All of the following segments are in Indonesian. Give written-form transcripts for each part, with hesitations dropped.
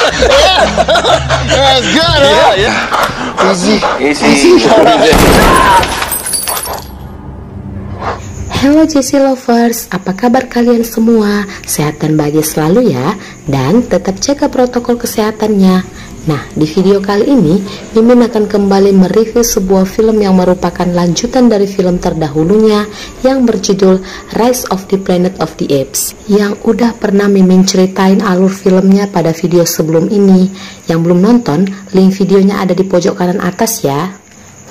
That's good, huh? Yeah. Easy. Hello JC Lovers, apa kabar kalian semua? Sehat dan bahagia selalu ya, dan tetap jaga protokol kesehatannya. Nah, di video kali ini, Mimin akan kembali mereview sebuah film yang merupakan lanjutan dari film terdahulunya yang berjudul Rise of the Planet of the Apes, yang udah pernah Mimin ceritain alur filmnya pada video sebelum ini. Yang belum nonton, link videonya ada di pojok kanan atas ya.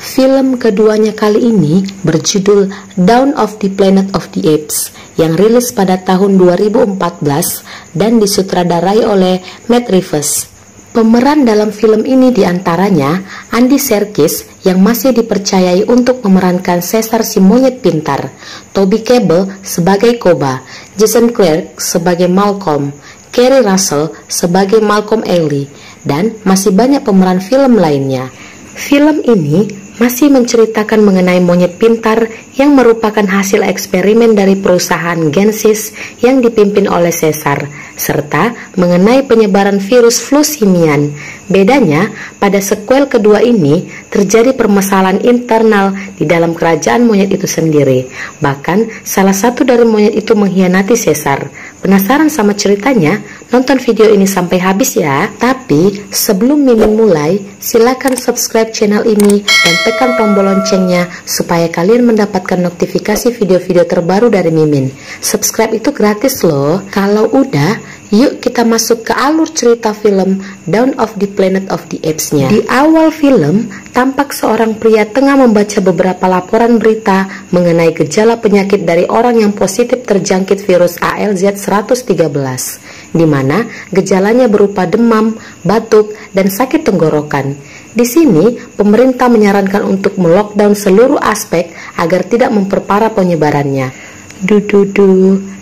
Film keduanya kali ini berjudul Dawn of the Planet of the Apes yang rilis pada tahun 2014 dan disutradarai oleh Matt Reeves. Pemeran dalam film ini diantaranya Andy Serkis yang masih dipercayai untuk memerankan Caesar si monyet pintar, Toby Kebbell sebagai Koba, Jason Clarke sebagai Malcolm, Kerry Russell sebagai Malcolm Early, dan masih banyak pemeran film lainnya. Film ini masih menceritakan mengenai monyet pintar yang merupakan hasil eksperimen dari perusahaan Genesis yang dipimpin oleh Caesar, serta mengenai penyebaran virus flu simian. Bedanya, pada sequel kedua ini terjadi permasalahan internal di dalam kerajaan monyet itu sendiri. Bahkan, salah satu dari monyet itu mengkhianati Caesar. Penasaran sama ceritanya? Nonton video ini sampai habis ya. Tapi, sebelum Mimin mulai, silakan subscribe channel ini dan tekan tombol loncengnya supaya kalian mendapatkan notifikasi video-video terbaru dari Mimin. Subscribe itu gratis loh. Kalau udah, yuk kita masuk ke alur cerita film Dawn of the Planet of the Apes-nya. Di awal film, tampak seorang pria tengah membaca beberapa laporan berita mengenai gejala penyakit dari orang yang positif terjangkit virus ALZ-113, di mana gejalanya berupa demam, batuk, dan sakit tenggorokan. Di sini, pemerintah menyarankan untuk melockdown seluruh aspek agar tidak memperparah penyebarannya.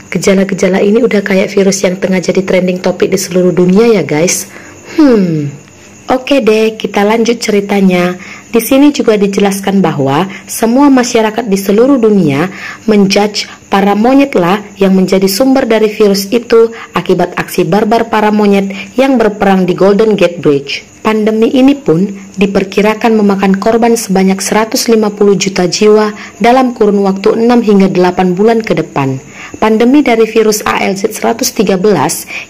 Gejala-gejala ini udah kayak virus yang tengah jadi trending topik di seluruh dunia ya guys. Oke deh, kita lanjut ceritanya. Di sini juga dijelaskan bahwa semua masyarakat di seluruh dunia menjudge para monyet lah yang menjadi sumber dari virus itu akibat aksi barbar para monyet yang berperang di Golden Gate Bridge. Pandemi ini pun diperkirakan memakan korban sebanyak 150 juta jiwa dalam kurun waktu 6 hingga 8 bulan ke depan. Pandemi dari virus ALZ-113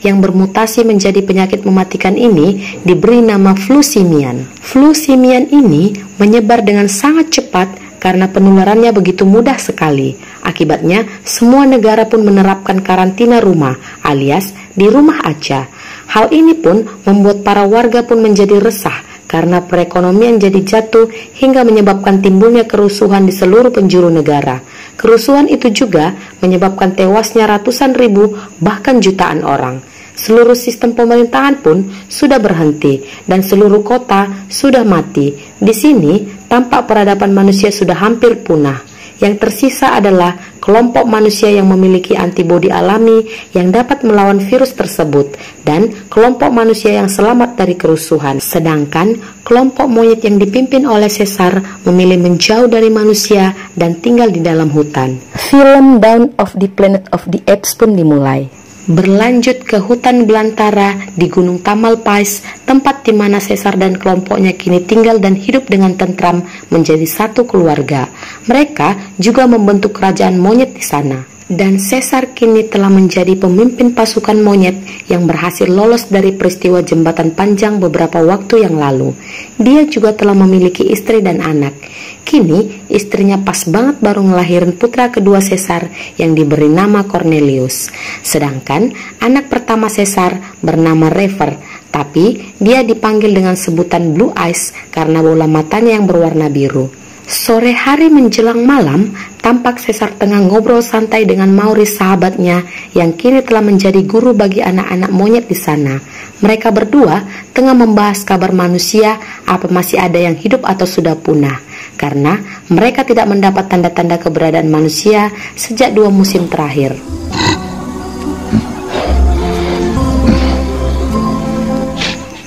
yang bermutasi menjadi penyakit mematikan ini diberi nama flu simian. Flu simian ini menyebar dengan sangat cepat karena penularannya begitu mudah sekali. Akibatnya, semua negara pun menerapkan karantina rumah alias di rumah aja. Hal ini pun membuat para warga pun menjadi resah karena perekonomian jadi jatuh hingga menyebabkan timbulnya kerusuhan di seluruh penjuru negara. Kerusuhan itu juga menyebabkan tewasnya ratusan ribu bahkan jutaan orang. Seluruh sistem pemerintahan pun sudah berhenti dan seluruh kota sudah mati. Di sini tampak peradaban manusia sudah hampir punah. Yang tersisa adalah kelompok manusia yang memiliki antibodi alami yang dapat melawan virus tersebut dan kelompok manusia yang selamat dari kerusuhan. Sedangkan kelompok monyet yang dipimpin oleh Caesar memilih menjauh dari manusia dan tinggal di dalam hutan. Film Dawn of the Planet of the Apes pun dimulai. Berlanjut ke hutan belantara di Gunung Tamalpais, tempat di mana Caesar dan kelompoknya kini tinggal dan hidup dengan tentram menjadi satu keluarga. Mereka juga membentuk kerajaan monyet di sana. Dan Caesar kini telah menjadi pemimpin pasukan monyet yang berhasil lolos dari peristiwa jembatan panjang beberapa waktu yang lalu. Dia juga telah memiliki istri dan anak. Kini istrinya pas banget baru ngelahirin putra kedua Caesar yang diberi nama Cornelius. Sedangkan anak pertama Caesar bernama Rever, tapi dia dipanggil dengan sebutan Blue Eyes karena bola matanya yang berwarna biru. Sore hari menjelang malam, tampak Caesar tengah ngobrol santai dengan Maurice sahabatnya yang kini telah menjadi guru bagi anak-anak monyet di sana. Mereka berdua tengah membahas kabar manusia, apa masih ada yang hidup atau sudah punah. Karena mereka tidak mendapat tanda-tanda keberadaan manusia sejak 2 musim terakhir.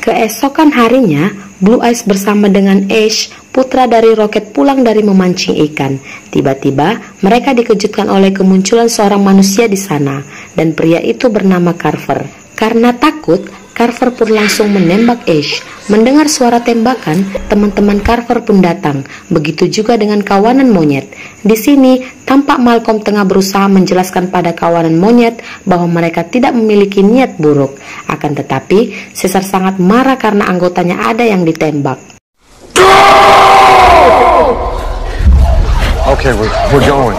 Keesokan harinya, Blue Eyes bersama dengan Ash, putra dari Rocket, pulang dari memancing ikan. Tiba-tiba, mereka dikejutkan oleh kemunculan seorang manusia di sana, dan pria itu bernama Carver. Karena takut, Carver pun langsung menembak Ash. Mendengar suara tembakan, teman-teman Carver pun datang. Begitu juga dengan kawanan monyet. Di sini, tampak Malcolm tengah berusaha menjelaskan pada kawanan monyet bahwa mereka tidak memiliki niat buruk. Akan tetapi, Caesar sangat marah karena anggotanya ada yang ditembak. Okay, we're going.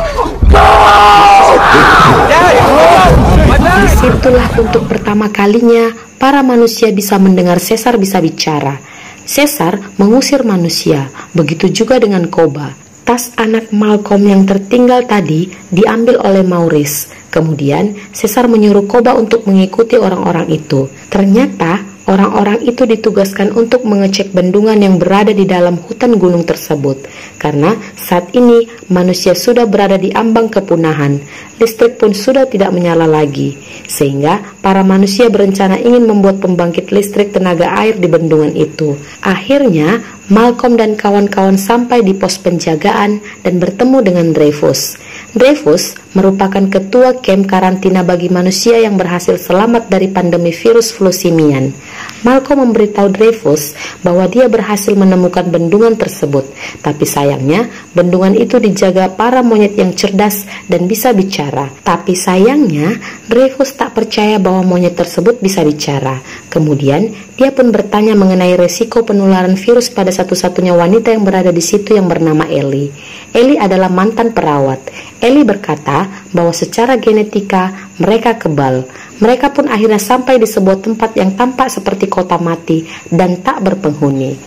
Disitulah untuk pertama kalinya para manusia bisa mendengar Caesar bisa bicara. Caesar mengusir manusia, begitu juga dengan Koba. Tas anak Malcolm yang tertinggal tadi diambil oleh Maurice. Kemudian Caesar menyuruh Koba untuk mengikuti orang-orang itu. Ternyata orang-orang itu ditugaskan untuk mengecek bendungan yang berada di dalam hutan gunung tersebut. Karena saat ini manusia sudah berada di ambang kepunahan. Listrik pun sudah tidak menyala lagi. Sehingga para manusia berencana ingin membuat pembangkit listrik tenaga air di bendungan itu. Akhirnya Malcolm dan kawan-kawan sampai di pos penjagaan dan bertemu dengan Dreyfus. Dreyfus merupakan ketua kamp karantina bagi manusia yang berhasil selamat dari pandemi virus flu simian. Malcolm memberitahu Dreyfus bahwa dia berhasil menemukan bendungan tersebut, tapi sayangnya bendungan itu dijaga para monyet yang cerdas dan bisa bicara. Tapi sayangnya Dreyfus tak percaya bahwa monyet tersebut bisa bicara. Kemudian dia pun bertanya mengenai resiko penularan virus pada satu-satunya wanita yang berada di situ yang bernama Ellie. Ellie adalah mantan perawat. Ellie berkata bahwa secara genetika mereka kebal. Mereka pun akhirnya sampai di sebuah tempat yang tampak seperti kota mati dan tak berpenghuni.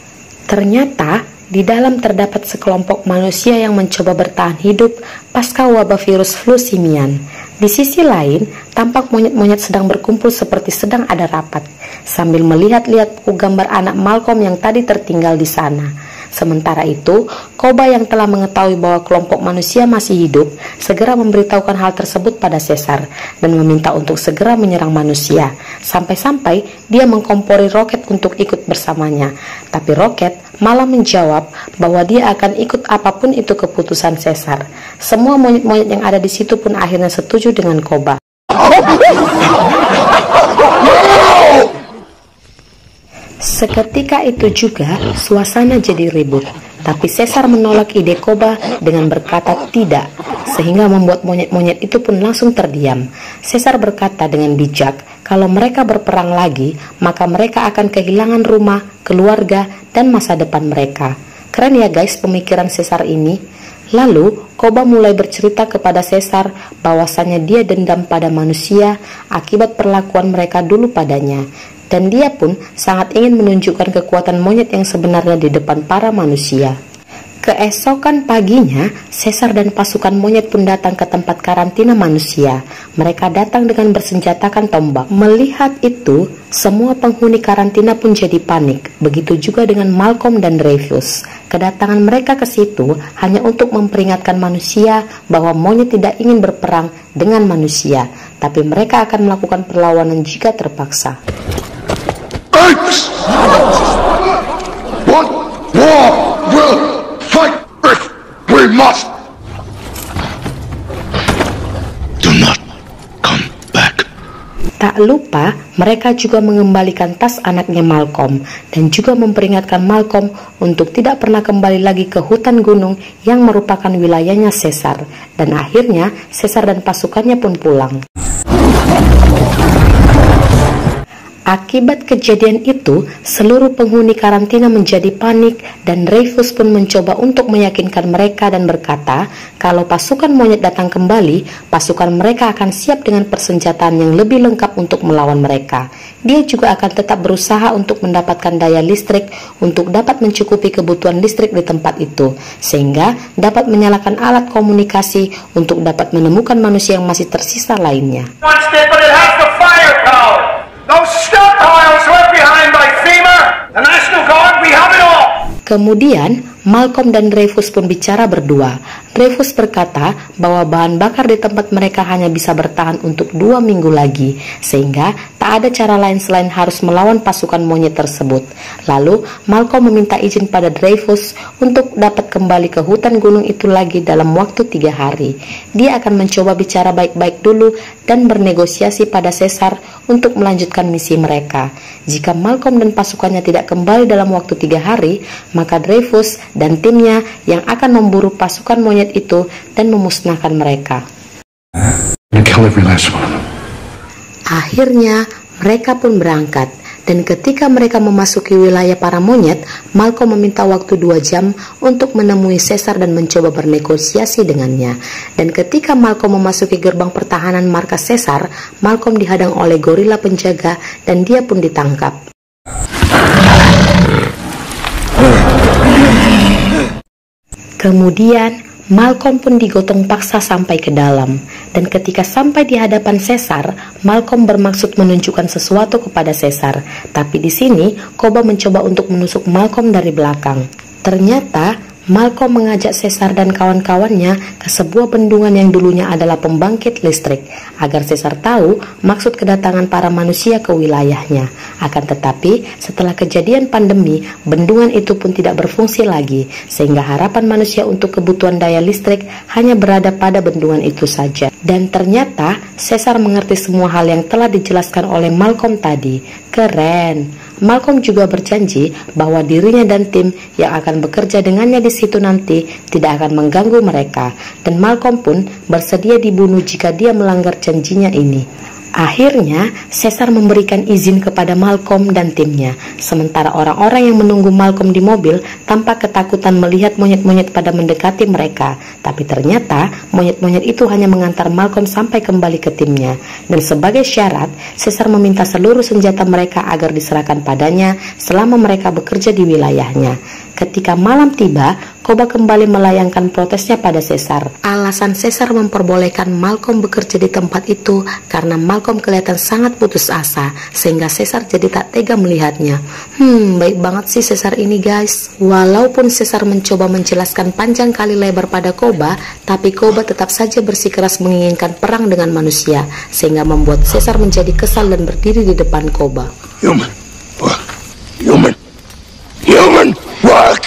Ternyata di dalam terdapat sekelompok manusia yang mencoba bertahan hidup pasca wabah virus flu simian. Di sisi lain, tampak monyet-monyet sedang berkumpul seperti sedang ada rapat, sambil melihat-lihat buku gambar anak Malcolm yang tadi tertinggal di sana. Sementara itu, Koba yang telah mengetahui bahwa kelompok manusia masih hidup, segera memberitahukan hal tersebut pada Caesar dan meminta untuk segera menyerang manusia. Sampai-sampai dia mengkompori Rocket untuk ikut bersamanya. Tapi Rocket malah menjawab bahwa dia akan ikut apapun itu keputusan Caesar. Semua monyet-monyet yang ada di situ pun akhirnya setuju dengan Koba. Seketika itu juga suasana jadi ribut, tapi Caesar menolak ide Koba dengan berkata tidak, sehingga membuat monyet-monyet itu pun langsung terdiam. Caesar berkata dengan bijak, kalau mereka berperang lagi, maka mereka akan kehilangan rumah, keluarga, dan masa depan mereka. Keren ya guys pemikiran Caesar ini. Lalu Koba mulai bercerita kepada Caesar bahwasannya dia dendam pada manusia akibat perlakuan mereka dulu padanya. Dan dia pun sangat ingin menunjukkan kekuatan monyet yang sebenarnya di depan para manusia. Keesokan paginya, Caesar dan pasukan monyet pun datang ke tempat karantina manusia. Mereka datang dengan bersenjatakan tombak. Melihat itu, semua penghuni karantina pun jadi panik. Begitu juga dengan Malcolm dan Dreyfus. Kedatangan mereka ke situ hanya untuk memperingatkan manusia bahwa monyet tidak ingin berperang dengan manusia, tapi mereka akan melakukan perlawanan jika terpaksa. What war will fight if we must? Do not come back. Tak lupa, mereka juga mengembalikan tas anaknya Malcolm dan juga memperingatkan Malcolm untuk tidak pernah kembali lagi ke hutan gunung yang merupakan wilayahnya Caesar. Dan akhirnya, Caesar dan pasukannya pun pulang. Akibat kejadian itu, seluruh penghuni karantina menjadi panik dan Dreyfus pun mencoba untuk meyakinkan mereka dan berkata, kalau pasukan monyet datang kembali, pasukan mereka akan siap dengan persenjataan yang lebih lengkap untuk melawan mereka. Dia juga akan tetap berusaha untuk mendapatkan daya listrik untuk dapat mencukupi kebutuhan listrik di tempat itu, sehingga dapat menyalakan alat komunikasi untuk dapat menemukan manusia yang masih tersisa lainnya. Kemudian, Malcolm dan Dreyfus pun bicara berdua. Dreyfus berkata bahwa bahan bakar di tempat mereka hanya bisa bertahan untuk 2 minggu lagi, sehingga tak ada cara lain selain harus melawan pasukan monyet tersebut. Lalu Malcolm meminta izin pada Dreyfus untuk dapat kembali ke hutan gunung itu lagi dalam waktu 3 hari. Dia akan mencoba bicara baik-baik dulu dan bernegosiasi pada Caesar untuk melanjutkan misi mereka. Jika Malcolm dan pasukannya tidak kembali dalam waktu 3 hari, maka Dreyfus dan timnya yang akan memburu pasukan monyet itu dan memusnahkan mereka. Akhirnya mereka pun berangkat, dan ketika mereka memasuki wilayah para monyet, Malcolm meminta waktu 2 jam untuk menemui Caesar dan mencoba bernegosiasi dengannya. Dan ketika Malcolm memasuki gerbang pertahanan markas Caesar, Malcolm dihadang oleh gorila penjaga dan dia pun ditangkap. Kemudian Malcolm pun digotong paksa sampai ke dalam, dan ketika sampai di hadapan Caesar, Malcolm bermaksud menunjukkan sesuatu kepada Caesar, tapi di sini Koba mencoba untuk menusuk Malcolm dari belakang. Ternyata Malcolm mengajak Caesar dan kawan-kawannya ke sebuah bendungan yang dulunya adalah pembangkit listrik, agar Caesar tahu maksud kedatangan para manusia ke wilayahnya. Akan tetapi, setelah kejadian pandemi, bendungan itu pun tidak berfungsi lagi, sehingga harapan manusia untuk kebutuhan daya listrik hanya berada pada bendungan itu saja. Dan ternyata, Caesar mengerti semua hal yang telah dijelaskan oleh Malcolm tadi. Keren! Malcolm juga berjanji bahwa dirinya dan tim yang akan bekerja dengannya di situ nanti tidak akan mengganggu mereka, dan Malcolm pun bersedia dibunuh jika dia melanggar janjinya ini. Akhirnya, Caesar memberikan izin kepada Malcolm dan timnya, sementara orang-orang yang menunggu Malcolm di mobil tampak ketakutan melihat monyet-monyet pada mendekati mereka. Tapi ternyata, monyet-monyet itu hanya mengantar Malcolm sampai kembali ke timnya. Dan sebagai syarat, Caesar meminta seluruh senjata mereka agar diserahkan padanya selama mereka bekerja di wilayahnya. Ketika malam tiba, Koba kembali melayangkan protesnya pada Caesar. Alasan Caesar memperbolehkan Malcolm bekerja di tempat itu karena Malcolm kelihatan sangat putus asa, sehingga Caesar jadi tak tega melihatnya. Baik banget sih Caesar ini guys. Walaupun Caesar mencoba menjelaskan panjang kali lebar pada Koba, tapi Koba tetap saja bersikeras menginginkan perang dengan manusia, sehingga membuat Caesar menjadi kesal dan berdiri di depan Koba. Human work.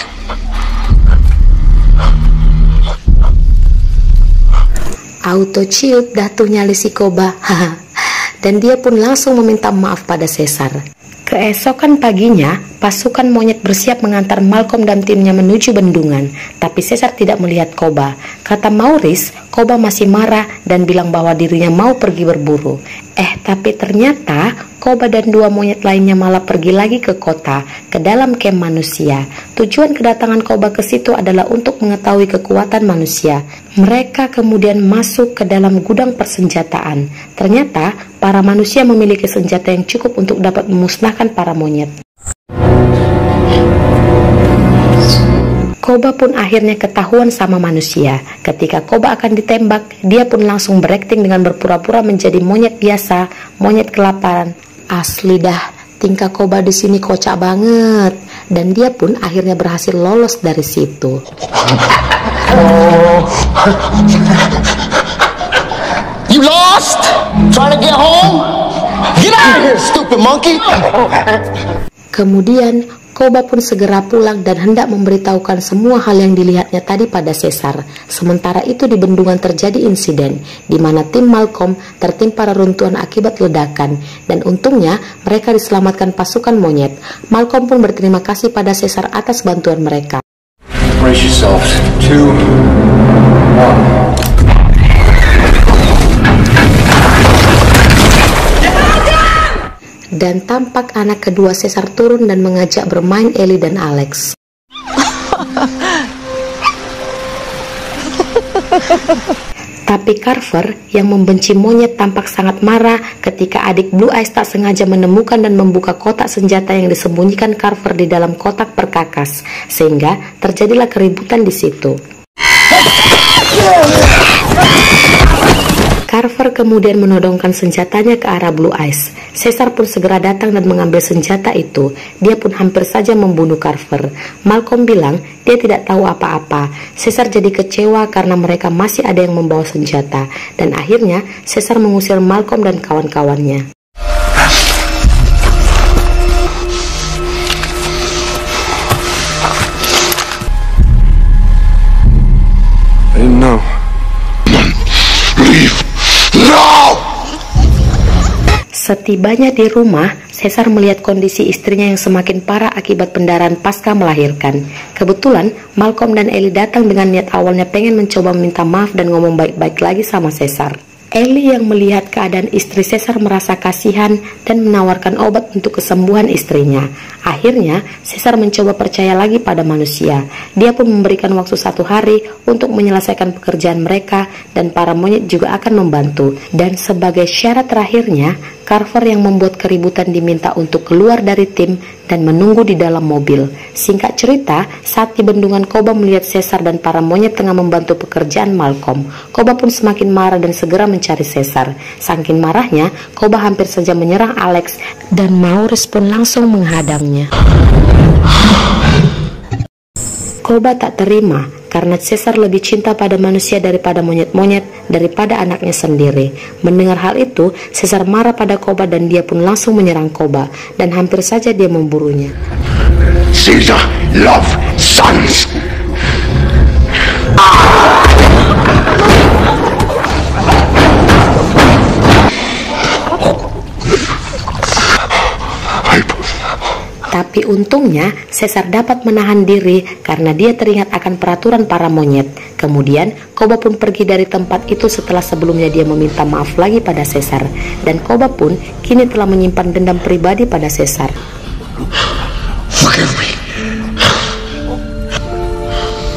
Auto ciut dah tuh nyali si Koba. Dan dia pun langsung meminta maaf pada Caesar. Keesokan paginya, pasukan monyet bersiap mengantar Malcolm dan timnya menuju bendungan, tapi Caesar tidak melihat Koba. Kata Maurice, Koba masih marah dan bilang bahwa dirinya mau pergi berburu. Tapi ternyata Koba dan 2 monyet lainnya malah pergi lagi ke kota, ke dalam camp manusia. Tujuan kedatangan Koba ke situ adalah untuk mengetahui kekuatan manusia. Mereka kemudian masuk ke dalam gudang persenjataan. Ternyata para manusia memiliki senjata yang cukup untuk dapat memusnahkan para monyet. Koba pun akhirnya ketahuan sama manusia. Ketika Koba akan ditembak, dia pun langsung berakting dengan berpura-pura menjadi monyet biasa, monyet kelaparan. Asli dah, tingkah Koba di sini kocak banget. Dan dia pun akhirnya berhasil lolos dari situ. You lost? Trying to get home? Get out of here, stupid monkey! Kemudian Koba pun segera pulang dan hendak memberitahukan semua hal yang dilihatnya tadi pada Caesar. Sementara itu di bendungan terjadi insiden, di mana tim Malcolm tertimpa reruntuhan akibat ledakan, dan untungnya mereka diselamatkan pasukan monyet. Malcolm pun berterima kasih pada Caesar atas bantuan mereka. Brace yourselves. 2, 1. Dan tampak anak kedua Caesar turun dan mengajak bermain Ellie dan Alex. Tapi Carver yang membenci monyet tampak sangat marah ketika adik Blue Eyes tak sengaja menemukan dan membuka kotak senjata yang disembunyikan Carver di dalam kotak perkakas, sehingga terjadilah keributan di situ. Carver kemudian menodongkan senjatanya ke arah Blue Eyes. Caesar pun segera datang dan mengambil senjata itu. Dia pun hampir saja membunuh Carver. Malcolm bilang dia tidak tahu apa-apa. Caesar jadi kecewa karena mereka masih ada yang membawa senjata. Dan akhirnya Caesar mengusir Malcolm dan kawan-kawannya. No. Leave now! Setibanya di rumah, Caesar melihat kondisi istrinya yang semakin parah akibat pendarahan pasca melahirkan. Kebetulan, Malcolm dan Ellie datang dengan niat awalnya pengen mencoba meminta maaf dan ngomong baik-baik lagi sama Caesar. Ellie yang melihat keadaan istri Caesar merasa kasihan dan menawarkan obat untuk kesembuhan istrinya. Akhirnya, Caesar mencoba percaya lagi pada manusia. Dia pun memberikan waktu 1 hari untuk menyelesaikan pekerjaan mereka dan para monyet juga akan membantu. Dan sebagai syarat terakhirnya, Carver yang membuat keributan diminta untuk keluar dari tim dan menunggu di dalam mobil. Singkat cerita, saat di bendungan Koba melihat Caesar dan para monyet tengah membantu pekerjaan Malcolm. Koba pun semakin marah dan segera mencari Caesar. Saking marahnya, Koba hampir saja menyerang Alex dan Maurice pun langsung menghadangnya. Koba tak terima karena Caesar lebih cinta pada manusia daripada monyet-monyet daripada anaknya sendiri. Mendengar hal itu, Caesar marah pada Koba dan dia pun langsung menyerang Koba dan hampir saja dia memburunya. Caesar love sons. Tapi untungnya Caesar dapat menahan diri karena dia teringat akan peraturan para monyet. Kemudian Koba pun pergi dari tempat itu setelah sebelumnya dia meminta maaf lagi pada Caesar. Dan Koba pun kini telah menyimpan dendam pribadi pada Caesar. Forgive me.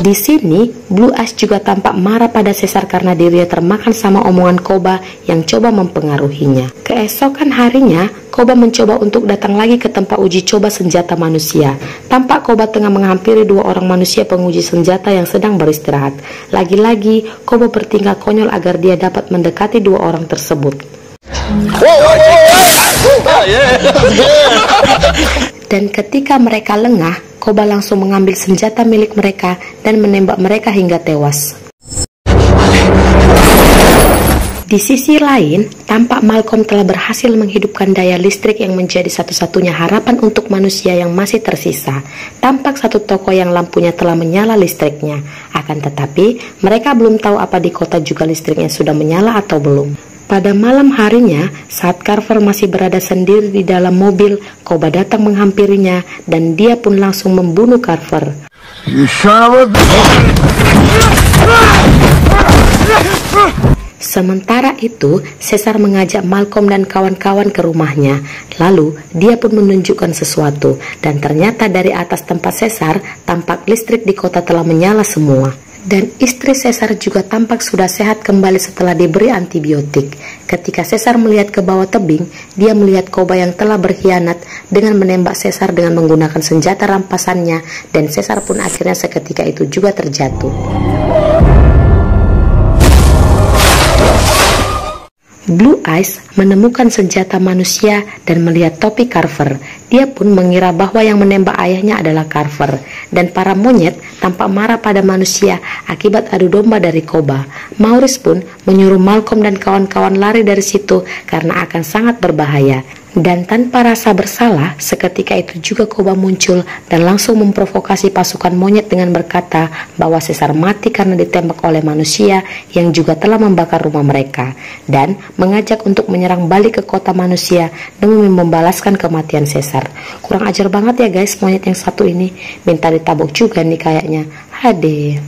Di sini, Blue Eyes juga tampak marah pada Caesar karena dirinya termakan sama omongan Koba yang coba mempengaruhinya. Keesokan harinya, Koba mencoba untuk datang lagi ke tempat uji coba senjata manusia. Tampak Koba tengah menghampiri 2 orang manusia penguji senjata yang sedang beristirahat. Lagi-lagi, Koba bertingkah konyol agar dia dapat mendekati 2 orang tersebut. Dan ketika mereka lengah, Koba langsung mengambil senjata milik mereka dan menembak mereka hingga tewas. Di sisi lain, tampak Malcolm telah berhasil menghidupkan daya listrik yang menjadi satu-satunya harapan untuk manusia yang masih tersisa. Tampak satu toko yang lampunya telah menyala listriknya. Akan tetapi, mereka belum tahu apa di kota juga listriknya sudah menyala atau belum. Pada malam harinya, saat Carver masih berada sendiri di dalam mobil, Koba datang menghampirinya dan dia pun langsung membunuh Carver. You son of a... Sementara itu, Caesar mengajak Malcolm dan kawan-kawan ke rumahnya. Lalu, dia pun menunjukkan sesuatu dan ternyata dari atas tempat Caesar, tampak listrik di kota telah menyala semua. Dan istri Caesar juga tampak sudah sehat kembali setelah diberi antibiotik. Ketika Caesar melihat ke bawah tebing, dia melihat Koba yang telah berkhianat dengan menembak Caesar dengan menggunakan senjata rampasannya, dan Caesar pun akhirnya seketika itu juga terjatuh. Blue Eyes menemukan senjata manusia dan melihat topi Carver. Dia pun mengira bahwa yang menembak ayahnya adalah Carver. Dan para monyet tampak marah pada manusia akibat adu domba dari Koba. Maurice pun menyuruh Malcolm dan kawan-kawan lari dari situ karena akan sangat berbahaya. Dan tanpa rasa bersalah, seketika itu juga Koba muncul dan langsung memprovokasi pasukan monyet dengan berkata bahwa Caesar mati karena ditembak oleh manusia yang juga telah membakar rumah mereka, dan mengajak untuk menyerang balik ke kota manusia demi membalaskan kematian Caesar. Kurang ajar banget ya guys, monyet yang satu ini minta ditabok juga nih kayaknya. Hade.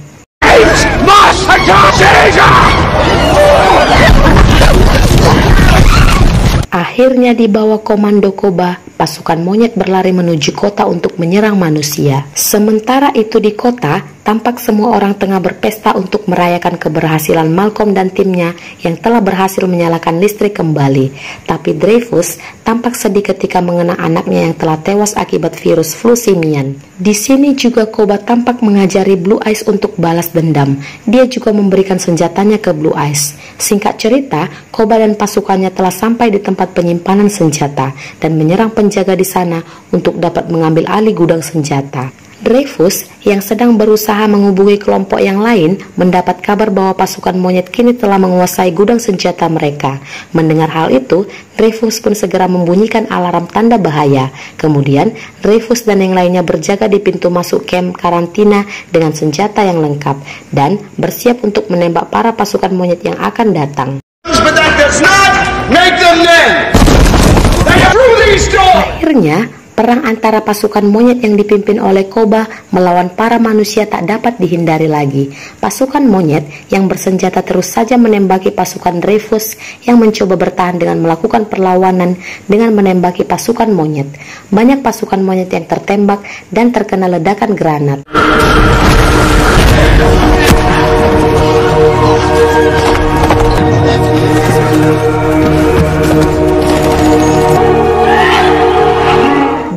Akhirnya di bawah komando Koba, pasukan monyet berlari menuju kota untuk menyerang manusia. Sementara itu di kota, tampak semua orang tengah berpesta untuk merayakan keberhasilan Malcolm dan timnya yang telah berhasil menyalakan listrik kembali. Tapi Dreyfus tampak sedih ketika mengenang anaknya yang telah tewas akibat virus flu simian. Di sini juga Koba tampak mengajari Blue Eyes untuk balas dendam. Dia juga memberikan senjatanya ke Blue Eyes. Singkat cerita, Koba dan pasukannya telah sampai di tempat penyimpanan senjata dan menyerang penjaga di sana untuk dapat mengambil alih gudang senjata. Dreyfus yang sedang berusaha menghubungi kelompok yang lain mendapat kabar bahwa pasukan monyet kini telah menguasai gudang senjata mereka. Mendengar hal itu, Dreyfus pun segera membunyikan alarm tanda bahaya. Kemudian, Dreyfus dan yang lainnya berjaga di pintu masuk kamp karantina dengan senjata yang lengkap dan bersiap untuk menembak para pasukan monyet yang akan datang. But that does not make them men. They are through these doors. Akhirnya, perang antara pasukan monyet yang dipimpin oleh Koba melawan para manusia tak dapat dihindari lagi. Pasukan monyet yang bersenjata terus saja menembaki pasukan Dreyfus yang mencoba bertahan dengan melakukan perlawanan dengan menembaki pasukan monyet. Banyak pasukan monyet yang tertembak dan terkena ledakan granat.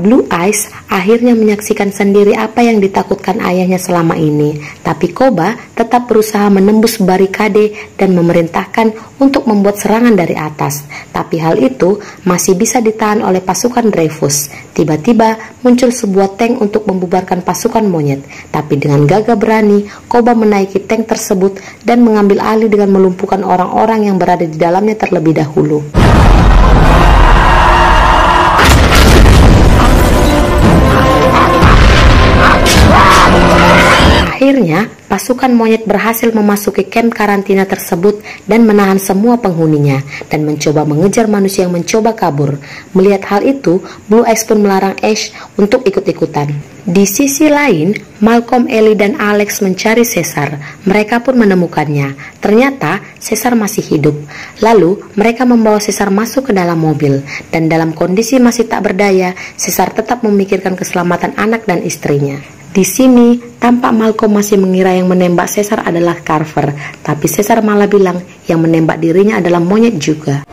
Blue Eyes akhirnya menyaksikan sendiri apa yang ditakutkan ayahnya selama ini. Tapi Koba tetap berusaha menembus barikade dan memerintahkan untuk membuat serangan dari atas. Tapi hal itu masih bisa ditahan oleh pasukan Dreyfus. Tiba-tiba muncul sebuah tank untuk membubarkan pasukan monyet. Tapi dengan gagah berani, Koba menaiki tank tersebut dan mengambil alih dengan melumpuhkan orang-orang yang berada di dalamnya terlebih dahulu. Akhirnya, pasukan monyet berhasil memasuki kamp karantina tersebut dan menahan semua penghuninya dan mencoba mengejar manusia yang mencoba kabur. Melihat hal itu, Blue Eyes pun melarang Ash untuk ikut-ikutan. Di sisi lain, Malcolm, Ellie, dan Alex mencari Caesar. Mereka pun menemukannya. Ternyata, Caesar masih hidup. Lalu, mereka membawa Caesar masuk ke dalam mobil. Dan dalam kondisi masih tak berdaya, Caesar tetap memikirkan keselamatan anak dan istrinya. Di sini, tampak Malcolm masih mengira yang menembak Caesar adalah Carver, tapi Caesar malah bilang yang menembak dirinya adalah monyet juga.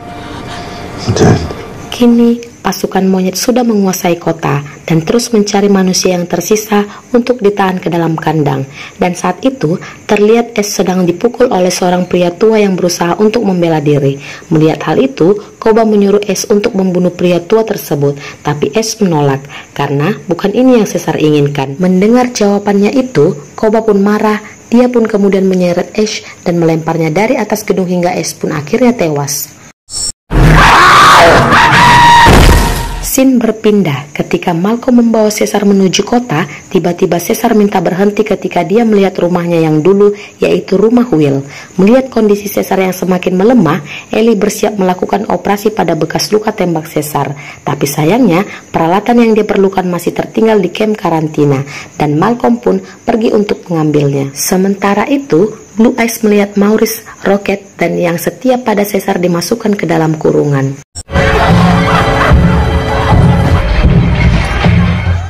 Kini, pasukan monyet sudah menguasai kota dan terus mencari manusia yang tersisa untuk ditahan ke dalam kandang. Dan saat itu, terlihat Ash sedang dipukul oleh seorang pria tua yang berusaha untuk membela diri. Melihat hal itu, Koba menyuruh Ash untuk membunuh pria tua tersebut, tapi Ash menolak karena bukan ini yang Caesar inginkan. Mendengar jawabannya itu, Koba pun marah. Dia pun kemudian menyeret Ash dan melemparnya dari atas gedung hingga Ash pun akhirnya tewas. Scene berpindah ketika Malcolm membawa Caesar menuju kota. Tiba-tiba Caesar minta berhenti ketika dia melihat rumahnya yang dulu, yaitu rumah Will. Melihat kondisi Caesar yang semakin melemah, Ellie bersiap melakukan operasi pada bekas luka tembak Caesar. Tapi sayangnya, peralatan yang dia perlukan masih tertinggal di kamp karantina, dan Malcolm pun pergi untuk mengambilnya. Sementara itu, Blue Eyes melihat Maurice, Rocket, dan yang setia pada Caesar dimasukkan ke dalam kurungan.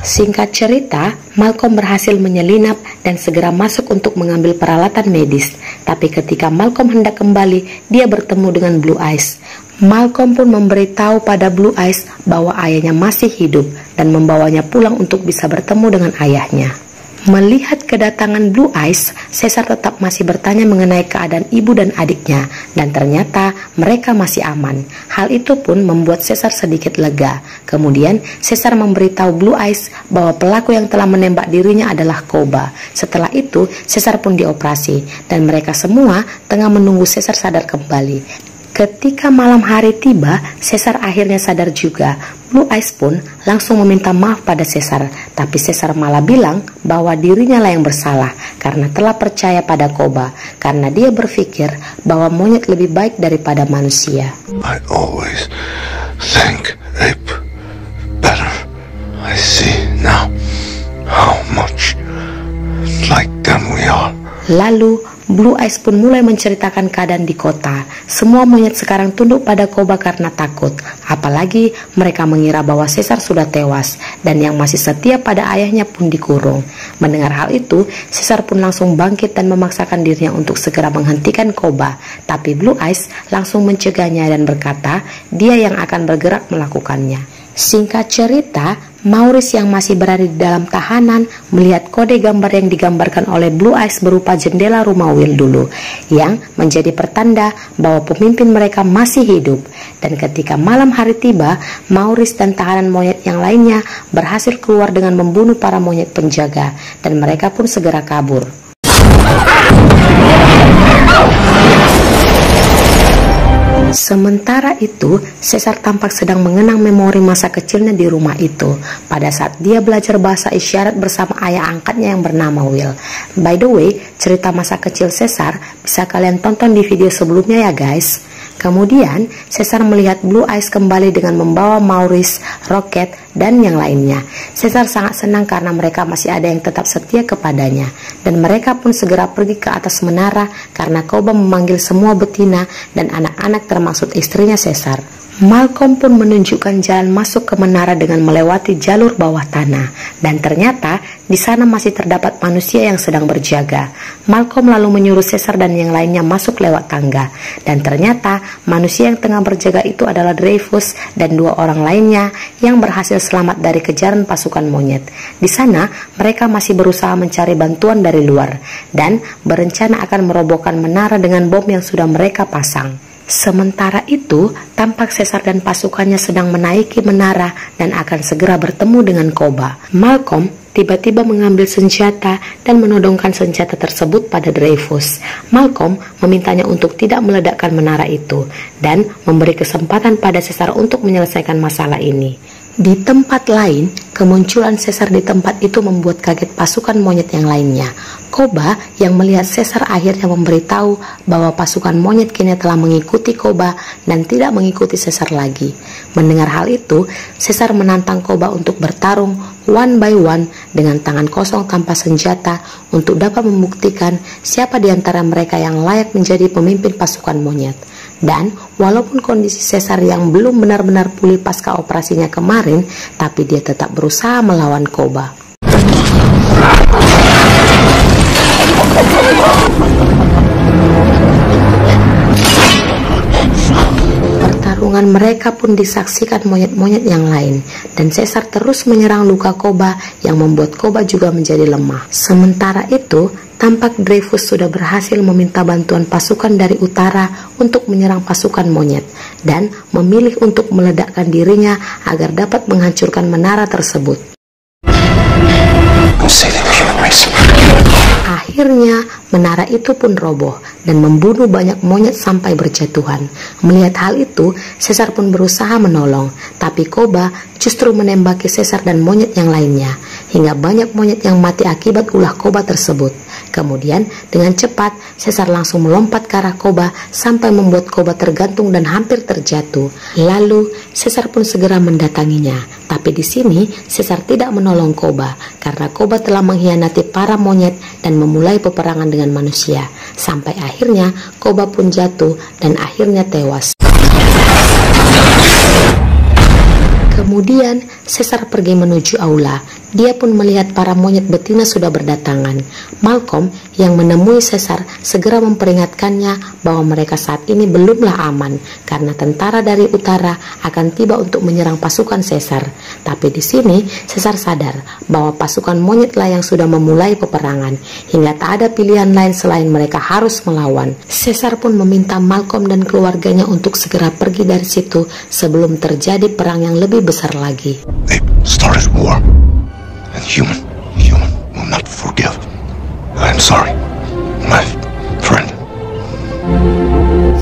Singkat cerita, Malcolm berhasil menyelinap dan segera masuk untuk mengambil peralatan medis. Tapi ketika Malcolm hendak kembali, dia bertemu dengan Blue Eyes. Malcolm pun memberitahu pada Blue Eyes bahwa ayahnya masih hidup dan membawanya pulang untuk bisa bertemu dengan ayahnya. Melihat kedatangan Blue Eyes, Caesar tetap masih bertanya mengenai keadaan ibu dan adiknya, dan ternyata mereka masih aman. Hal itu pun membuat Caesar sedikit lega. Kemudian, Caesar memberitahu Blue Eyes bahwa pelaku yang telah menembak dirinya adalah Koba. Setelah itu, Caesar pun dioperasi, dan mereka semua tengah menunggu Caesar sadar kembali. Ketika malam hari tiba, Caesar akhirnya sadar juga. Blue Eyes pun langsung meminta maaf pada Caesar, tapi Caesar malah bilang bahwa dirinya lah yang bersalah karena telah percaya pada Koba, karena dia berpikir bahwa monyet lebih baik daripada manusia. I always think ape better. I see now how much like them we are. Lalu, Blue Eyes pun mulai menceritakan keadaan di kota. Semua monyet sekarang tunduk pada Koba karena takut. Apalagi mereka mengira bahwa Caesar sudah tewas dan yang masih setia pada ayahnya pun dikurung. Mendengar hal itu, Caesar pun langsung bangkit dan memaksakan dirinya untuk segera menghentikan Koba. Tapi Blue Eyes langsung mencegahnya dan berkata dia yang akan bergerak melakukannya. Singkat cerita, Maurice yang masih berada di dalam tahanan melihat kode gambar yang digambarkan oleh Blue Eyes berupa jendela rumah Will dulu, yang menjadi pertanda bahwa pemimpin mereka masih hidup. Dan ketika malam hari tiba, Maurice dan tahanan monyet yang lainnya berhasil keluar dengan membunuh para monyet penjaga, dan mereka pun segera kabur. Sementara itu, Caesar tampak sedang mengenang memori masa kecilnya di rumah itu pada saat dia belajar bahasa isyarat bersama ayah angkatnya yang bernama Will. By the way, cerita masa kecil Caesar bisa kalian tonton di video sebelumnya ya guys. Kemudian, Caesar melihat Blue Eyes kembali dengan membawa Maurice, Rocket, dan yang lainnya. Caesar sangat senang karena mereka masih ada yang tetap setia kepadanya. Dan mereka pun segera pergi ke atas menara karena Koba memanggil semua betina dan anak-anak termasuk istrinya Caesar. Malcolm pun menunjukkan jalan masuk ke menara dengan melewati jalur bawah tanah, dan ternyata di sana masih terdapat manusia yang sedang berjaga. Malcolm lalu menyuruh Caesar dan yang lainnya masuk lewat tangga, dan ternyata manusia yang tengah berjaga itu adalah Dreyfus dan dua orang lainnya yang berhasil selamat dari kejaran pasukan monyet. Di sana mereka masih berusaha mencari bantuan dari luar dan berencana akan merobohkan menara dengan bom yang sudah mereka pasang. Sementara itu, tampak Caesar dan pasukannya sedang menaiki menara dan akan segera bertemu dengan Koba. Malcolm tiba-tiba mengambil senjata dan menodongkan senjata tersebut pada Dreyfus. Malcolm memintanya untuk tidak meledakkan menara itu dan memberi kesempatan pada Caesar untuk menyelesaikan masalah ini. Di tempat lain, kemunculan Caesar di tempat itu membuat kaget pasukan monyet yang lainnya. Koba yang melihat Caesar akhirnya memberitahu bahwa pasukan monyet kini telah mengikuti Koba dan tidak mengikuti Caesar lagi. Mendengar hal itu, Caesar menantang Koba untuk bertarung one by one dengan tangan kosong tanpa senjata untuk dapat membuktikan siapa di antara mereka yang layak menjadi pemimpin pasukan monyet. Dan walaupun kondisi Caesar yang belum benar-benar pulih pasca operasinya kemarin, tapi dia tetap berusaha melawan Koba. Pertarungan mereka pun disaksikan monyet-monyet yang lain, dan Caesar terus menyerang luka Koba yang membuat Koba juga menjadi lemah. Sementara itu, tampak Dreyfus sudah berhasil meminta bantuan pasukan dari utara untuk menyerang pasukan monyet dan memilih untuk meledakkan dirinya agar dapat menghancurkan menara tersebut. Akhirnya, menara itu pun roboh dan membunuh banyak monyet sampai berjatuhan. Melihat hal itu, Caesar pun berusaha menolong, tapi Koba justru menembaki Caesar dan monyet yang lainnya, hingga banyak monyet yang mati akibat ulah Koba tersebut. Kemudian, dengan cepat, Caesar langsung melompat ke arah Koba sampai membuat Koba tergantung dan hampir terjatuh. Lalu, Caesar pun segera mendatanginya. Tapi di sini, Caesar tidak menolong Koba karena Koba telah mengkhianati para monyet dan memulai peperangan dengan manusia. Sampai akhirnya, Koba pun jatuh dan akhirnya tewas. Kemudian, Caesar pergi menuju aula. Dia pun melihat para monyet betina sudah berdatangan. Malcolm yang menemui Caesar segera memperingatkannya bahwa mereka saat ini belumlah aman karena tentara dari utara akan tiba untuk menyerang pasukan Caesar. Tapi di sini Caesar sadar bahwa pasukan monyetlah yang sudah memulai peperangan hingga tak ada pilihan lain selain mereka harus melawan. Caesar pun meminta Malcolm dan keluarganya untuk segera pergi dari situ sebelum terjadi perang yang lebih besar lagi. They started war. And human will not forgive. I'm sorry, my friend.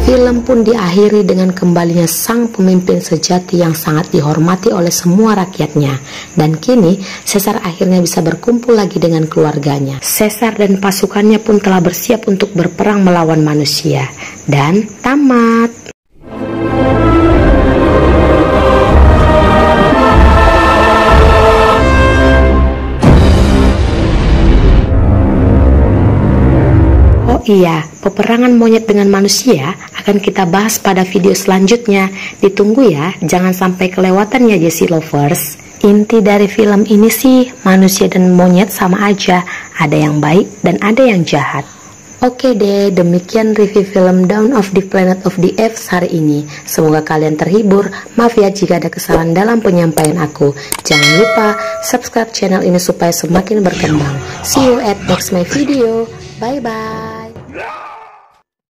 Film pun diakhiri dengan kembalinya sang pemimpin sejati yang sangat dihormati oleh semua rakyatnya. Dan kini, Caesar akhirnya bisa berkumpul lagi dengan keluarganya. Caesar dan pasukannya pun telah bersiap untuk berperang melawan manusia. Dan tamat. Oh iya, peperangan monyet dengan manusia akan kita bahas pada video selanjutnya. Ditunggu ya, jangan sampai kelewatan ya Jessie Lovers. Inti dari film ini sih, manusia dan monyet sama aja, ada yang baik dan ada yang jahat. Oke deh, demikian review film Dawn of the Planet of the Apes hari ini. Semoga kalian terhibur. Maaf ya jika ada kesalahan dalam penyampaian aku. Jangan lupa subscribe channel ini supaya semakin berkembang. See you at next my video. Bye bye.